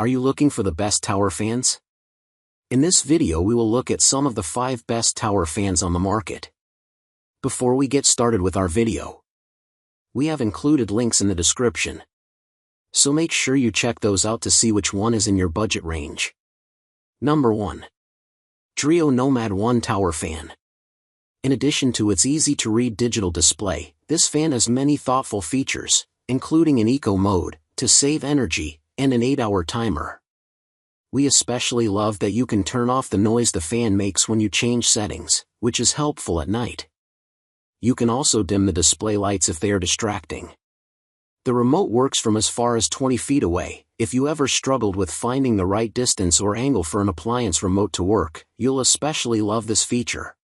Are you looking for the best tower fans? In this video we will look at some of the 5 best tower fans on the market. Before we get started with our video, we have included links in the description, so make sure you check those out to see which one is in your budget range. Number 1. Dreo Nomad 1 Tower Fan. In addition to its easy-to-read digital display, this fan has many thoughtful features, including an eco mode, to save energy, and an 8-hour timer. We especially love that you can turn off the noise the fan makes when you change settings, which is helpful at night. You can also dim the display lights if they are distracting. The remote works from as far as 20 feet away. If you ever struggled with finding the right distance or angle for an appliance remote to work, you'll especially love this feature.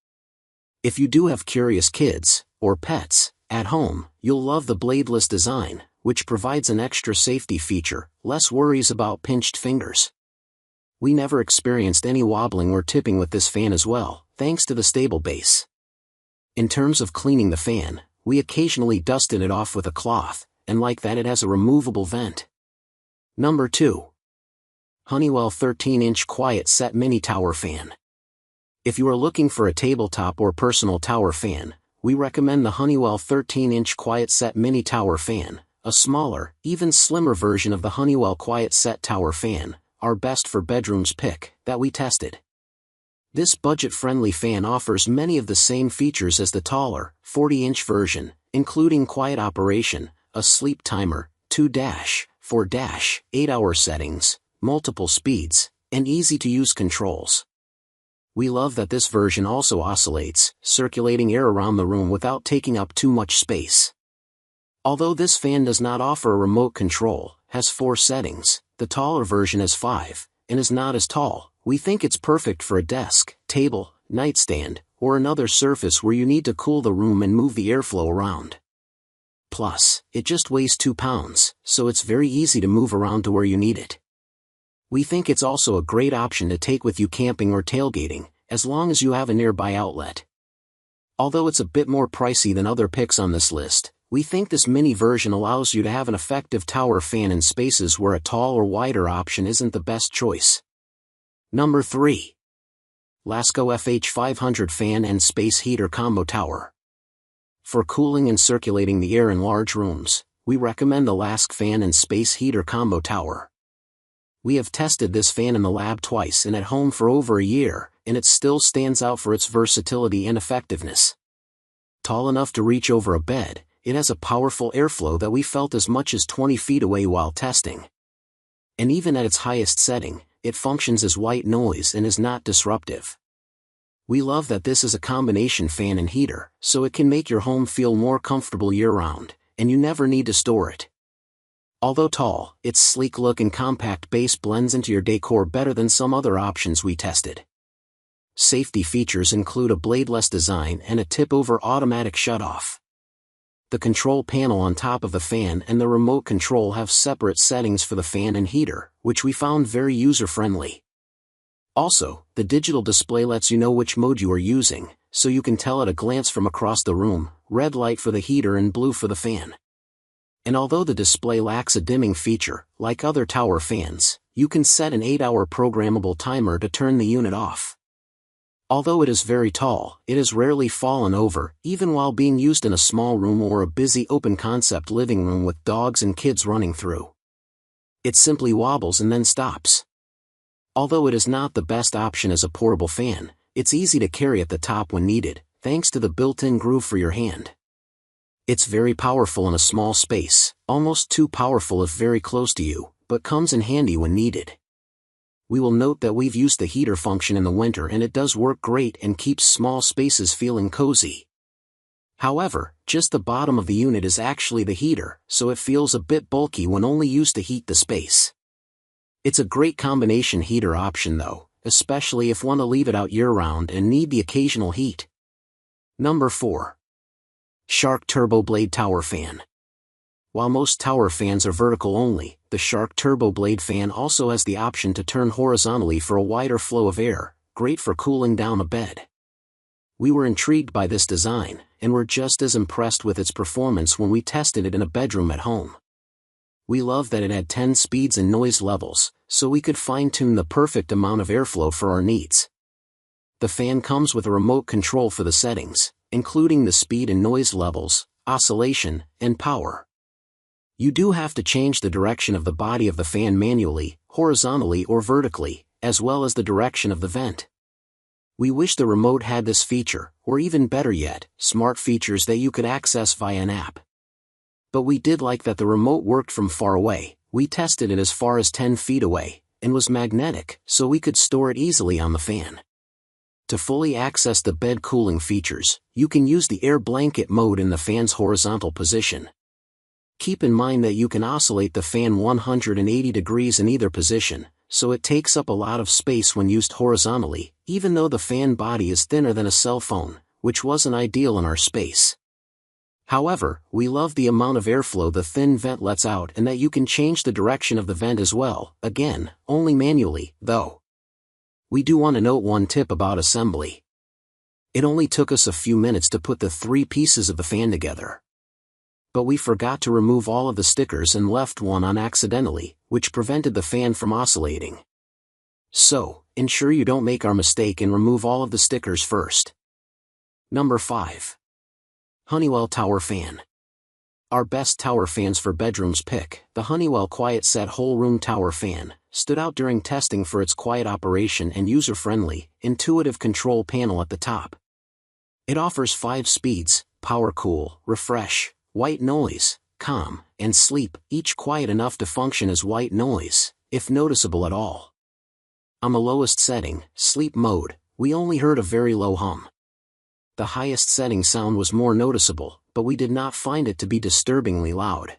If you do have curious kids, or pets, at home, you'll love the bladeless design, which provides an extra safety feature, less worries about pinched fingers. We never experienced any wobbling or tipping with this fan as well, thanks to the stable base. In terms of cleaning the fan, we occasionally dusted it off with a cloth, and like that it has a removable vent. Number 2. Honeywell 13-inch Quiet Set Mini Tower Fan. If you are looking for a tabletop or personal tower fan, we recommend the Honeywell 13-inch Quiet Set Mini Tower Fan, a smaller, even slimmer version of the Honeywell Quiet Set Tower Fan, our best for bedrooms pick, that we tested. This budget-friendly fan offers many of the same features as the taller, 40-inch version, including quiet operation, a sleep timer, 2-4- 8-hour settings, multiple speeds, and easy-to-use controls. We love that this version also oscillates, circulating air around the room without taking up too much space. Although this fan does not offer a remote control, has 4 settings, the taller version has 5, and is not as tall, we think it's perfect for a desk, table, nightstand, or another surface where you need to cool the room and move the airflow around. Plus, it just weighs 2 pounds, so it's very easy to move around to where you need it. We think it's also a great option to take with you camping or tailgating, as long as you have a nearby outlet. Although it's a bit more pricey than other picks on this list, we think this mini version allows you to have an effective tower fan in spaces where a tall or wider option isn't the best choice. Number 3. Lasko FH500 Fan and Space Heater Combo Tower. For cooling and circulating the air in large rooms, we recommend the Lasko Fan and Space Heater Combo Tower. We have tested this fan in the lab twice and at home for over a year, and it still stands out for its versatility and effectiveness. Tall enough to reach over a bed, it has a powerful airflow that we felt as much as 20 feet away while testing. And even at its highest setting, it functions as white noise and is not disruptive. We love that this is a combination fan and heater, so it can make your home feel more comfortable year-round, and you never need to store it. Although tall, its sleek look and compact base blends into your decor better than some other options we tested. Safety features include a bladeless design and a tip-over automatic shutoff. The control panel on top of the fan and the remote control have separate settings for the fan and heater, which we found very user-friendly. Also, the digital display lets you know which mode you are using, so you can tell at a glance from across the room, red light for the heater and blue for the fan. And although the display lacks a dimming feature, like other tower fans, you can set an 8-hour programmable timer to turn the unit off. Although it is very tall, it has rarely fallen over, even while being used in a small room or a busy open-concept living room with dogs and kids running through. It simply wobbles and then stops. Although it is not the best option as a portable fan, it's easy to carry at the top when needed, thanks to the built-in groove for your hand. It's very powerful in a small space, almost too powerful if very close to you, but comes in handy when needed. We will note that we've used the heater function in the winter and it does work great and keeps small spaces feeling cozy. However, just the bottom of the unit is actually the heater, so it feels a bit bulky when only used to heat the space. It's a great combination heater option though, especially if want to leave it out year-round and need the occasional heat. Number 4. Shark TurboBlade Tower Fan. While most tower fans are vertical only, the Shark TurboBlade fan also has the option to turn horizontally for a wider flow of air, great for cooling down a bed. We were intrigued by this design, and were just as impressed with its performance when we tested it in a bedroom at home. We love that it had 10 speeds and noise levels, so we could fine-tune the perfect amount of airflow for our needs. The fan comes with a remote control for the settings, including the speed and noise levels, oscillation, and power. You do have to change the direction of the body of the fan manually, horizontally or vertically, as well as the direction of the vent. We wish the remote had this feature, or even better yet, smart features that you could access via an app. But we did like that the remote worked from far away. We tested it as far as 10 feet away, and was magnetic, so we could store it easily on the fan. To fully access the bed cooling features, you can use the air blanket mode in the fan's horizontal position. Keep in mind that you can oscillate the fan 180 degrees in either position, so it takes up a lot of space when used horizontally, even though the fan body is thinner than a cell phone, which wasn't ideal in our space. However, we love the amount of airflow the thin vent lets out and that you can change the direction of the vent as well, again, only manually, though. We do want to note one tip about assembly. It only took us a few minutes to put the 3 pieces of the fan together. But we forgot to remove all of the stickers and left one on accidentally, which prevented the fan from oscillating. So, ensure you don't make our mistake and remove all of the stickers first. Number 5. Honeywell Tower Fan. Our best tower fans for bedrooms pick, the Honeywell Quiet Set Whole Room Tower Fan, stood out during testing for its quiet operation and user-friendly, intuitive control panel at the top. It offers 5 speeds: power, cool, refresh, white noise, calm, and sleep, each quiet enough to function as white noise, if noticeable at all. On the lowest setting, sleep mode, we only heard a very low hum. The highest setting sound was more noticeable, but we did not find it to be disturbingly loud.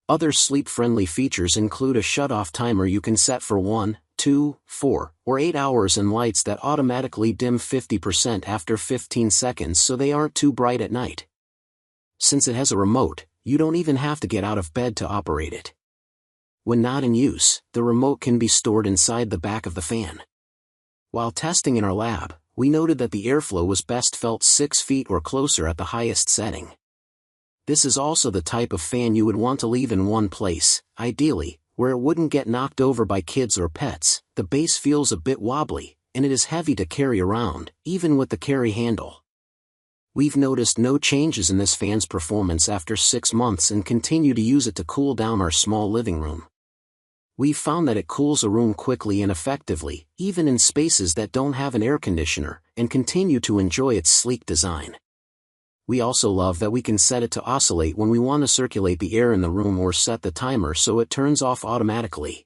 Other sleep-friendly features include a shut-off timer you can set for 1, 2, 4, or 8 hours and lights that automatically dim 50% after 15 seconds so they aren't too bright at night. Since it has a remote, you don't even have to get out of bed to operate it. When not in use, the remote can be stored inside the back of the fan. While testing in our lab, we noted that the airflow was best felt 6 feet or closer at the highest setting. This is also the type of fan you would want to leave in one place, ideally, where it wouldn't get knocked over by kids or pets. The base feels a bit wobbly, and it is heavy to carry around, even with the carry handle. We've noticed no changes in this fan's performance after 6 months and continue to use it to cool down our small living room. We've found that it cools a room quickly and effectively, even in spaces that don't have an air conditioner, and continue to enjoy its sleek design. We also love that we can set it to oscillate when we want to circulate the air in the room or set the timer so it turns off automatically.